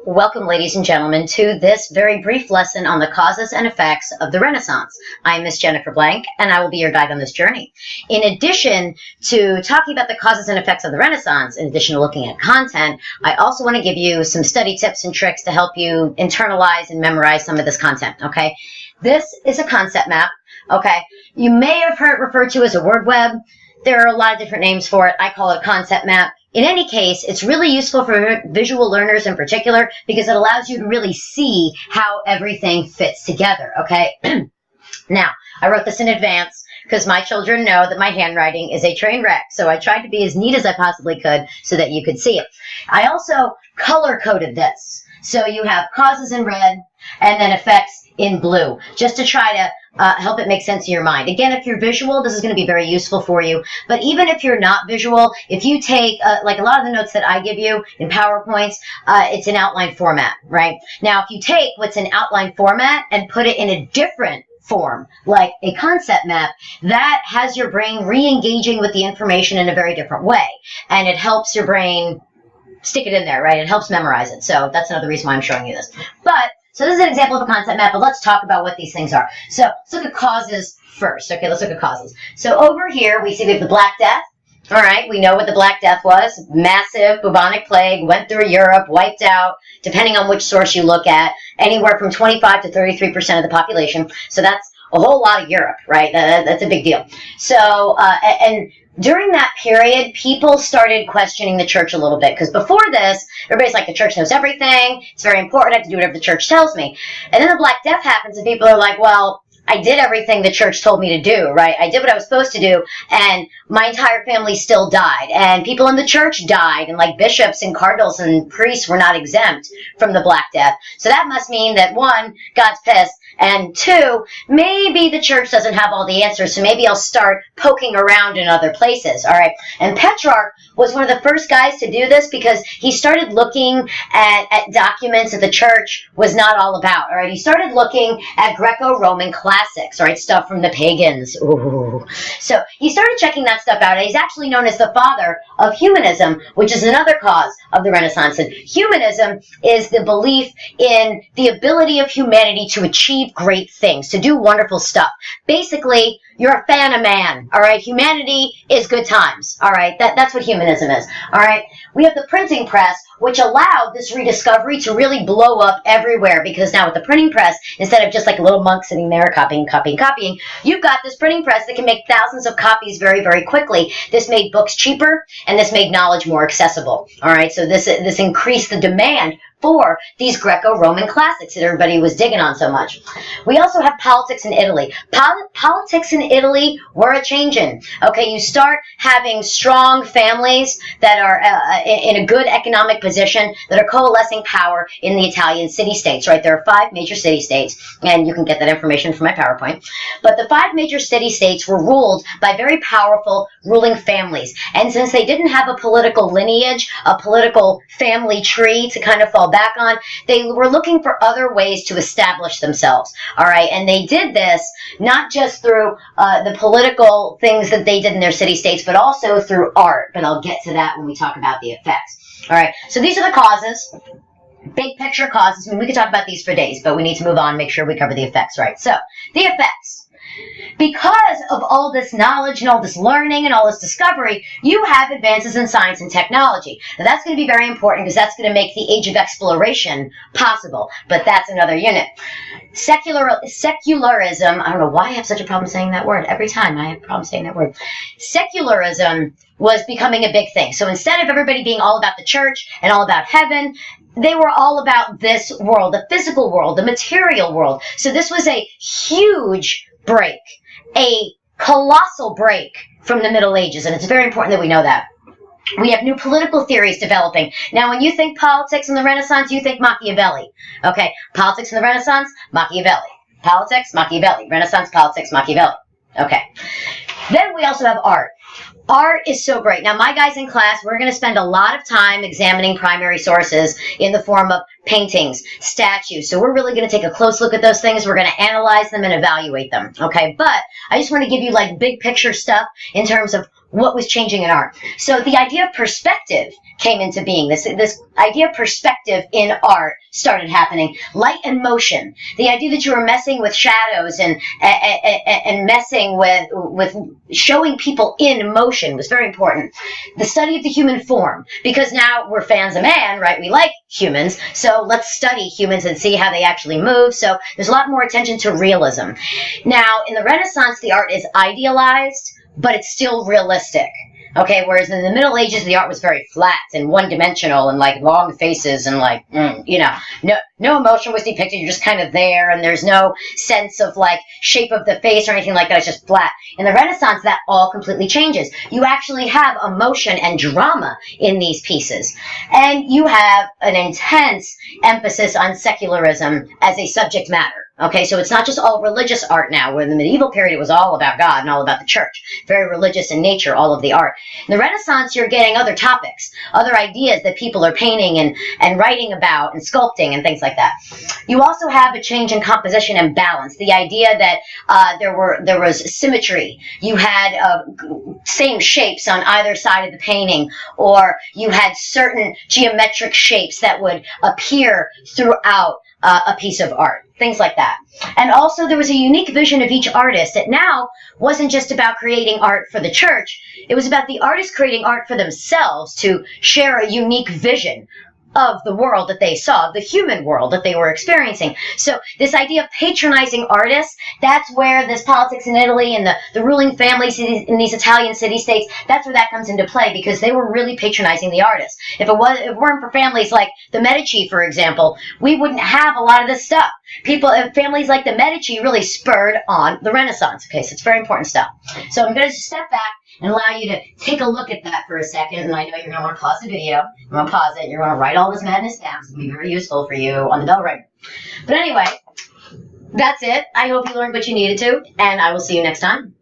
Welcome, ladies and gentlemen, to this very brief lesson on the causes and effects of the Renaissance. I'm Miss Jennifer Blank, and I will be your guide on this journey. In addition to talking about the causes and effects of the Renaissance, in addition to looking at content, I also want to give you some study tips and tricks to help you internalize and memorize some of this content, okay? This is a concept map, okay? You may have heard it referred to as a word web. There are a lot of different names for it. I call it a concept map. In any case, it's really useful for visual learners in particular because it allows you to really see how everything fits together, okay? Now, I wrote this in advance because my children know that my handwriting is a train wreck, so I tried to be as neat as I possibly could so that you could see it. I also color-coded this. So you have causes in red and then effects in blue, just to try to help it make sense in your mind. Again, if you're visual, this is going to be very useful for you. But even if you're not visual, if you take, like a lot of the notes that I give you in PowerPoints, it's an outline format, right? Now, if you take what's in outline format and put it in a different form, like a concept map, that has your brain re-engaging with the information in a very different way. And it helps your brain stick it in there, right? It helps memorize it. So that's another reason why I'm showing you this. So this is an example of a concept map, but let's talk about what these things are. So let's look at causes first. Okay, let's look at causes. So over here, we see we have the Black Death. All right, we know what the Black Death was. Massive bubonic plague, went through Europe, wiped out, depending on which source you look at, anywhere from 25 to 33% of the population. So that's a whole lot of Europe, right? That's a big deal. So, and during that period, people started questioning the church a little bit because before this, everybody's like, the church knows everything. It's very important. I have to do whatever the church tells me. And then the Black Death happens and people are like, well, I did everything the church told me to do, right? I did what I was supposed to do, and my entire family still died. And people in the church died, and like bishops and cardinals and priests were not exempt from the Black Death. So that must mean that, one, God's pissed, and two, maybe the church doesn't have all the answers, so maybe I'll start poking around in other places, all right? And Petrarch was one of the first guys to do this because he started looking at documents that the church was not all about, all right? He started looking at Greco-Roman classics, all right, stuff from the pagans. Ooh. So he started checking that stuff out, and he's actually known as the father of humanism, which is another cause of the Renaissance. And humanism is the belief in the ability of humanity to achieve great things, to do wonderful stuff. Basically, you're a fan of man, all right? Humanity is good times, all right? That's what humanism is, all right? We have the printing press, which allowed this rediscovery to really blow up everywhere because now with the printing press, instead of just like a little monk sitting there copying, you've got this printing press that can make thousands of copies very, very quickly. This made books cheaper, and this made knowledge more accessible, all right? So this increased the demand for these Greco-Roman classics that everybody was digging on so much. We also have politics in Italy. Politics in Italy were a changing. Okay, you start having strong families that are in a good economic position that are coalescing power in the Italian city-states, right? There are 5 major city-states, and you can get that information from my PowerPoint. But the 5 major city-states were ruled by very powerful ruling families. And since they didn't have a political lineage, a political family tree to kind of fall back on, they were looking for other ways to establish themselves, all right? And they did this not just through the political things that they did in their city-states, but also through art. But I'll get to that when we talk about the effects, all right? So these are the causes, big picture causes. I mean, we could talk about these for days, but we need to move on, make sure we cover the effects, right? So the effects. Because of all this knowledge and all this learning and all this discovery, you have advances in science and technology. Now, that's going to be very important because that's going to make the age of exploration possible, but that's another unit. Secularism, I don't know why I have such a problem saying that word. Every time I have a problem saying that word. Secularism was becoming a big thing. So instead of everybody being all about the church and all about heaven, they were all about this world, the physical world, the material world. So this was a huge break, a colossal break from the Middle Ages, and it's very important that we know that. We have new political theories developing. Now, when you think politics in the Renaissance, you think Machiavelli. Okay, politics in the Renaissance, Machiavelli. Politics, Machiavelli. Renaissance, politics, Machiavelli. Okay. Then we also have art. Art is so great. Now, my guys in class, we're going to spend a lot of time examining primary sources in the form of paintings, statues. So we're really going to take a close look at those things. We're going to analyze them and evaluate them. Okay, but I just want to give you like big picture stuff in terms of what was changing in art. So the idea of perspective came into being. This idea of perspective in art started happening. Light and motion. The idea that you were messing with shadows and messing with showing people in motion was very important. The study of the human form, because now we're fans of man, right? We like humans, so let's study humans and see how they actually move. So there's a lot more attention to realism. Now, in the Renaissance, the art is idealized, but it's still realistic. Okay, whereas in the Middle Ages, the art was very flat and one-dimensional and like long faces and like, no emotion was depicted. You're just kind of there, and there's no sense of like shape of the face or anything like that. It's just flat. In the Renaissance, that all completely changes. You actually have emotion and drama in these pieces, and you have an intense emphasis on secularism as a subject matter. Okay, so it's not just all religious art now, where in the medieval period it was all about God and all about the church. Very religious in nature, all of the art. In the Renaissance, you're getting other topics, other ideas that people are painting and writing about and sculpting and things like that. You also have a change in composition and balance. The idea that there was symmetry. You had same shapes on either side of the painting, or you had certain geometric shapes that would appear throughout a piece of art, things like that. And also there was a unique vision of each artist that now wasn't just about creating art for the church, it was about the artist creating art for themselves to share a unique vision of the world that they saw, the human world that they were experiencing. So this idea of patronizing artists, that's where this politics in Italy and the ruling families in these Italian city-states, that's where that comes into play, because they were really patronizing the artists. If it weren't for families like the Medici, for example, we wouldn't have a lot of this stuff. Families like the Medici really spurred on the Renaissance. Okay, so it's very important stuff. So I'm going to step back and allow you to take a look at that for a second. And I know you're going to want to pause the video. You're going to pause it. You're going to write all this madness down. It's going to be very useful for you on the bell ringer. But anyway, that's it. I hope you learned what you needed to, and I will see you next time.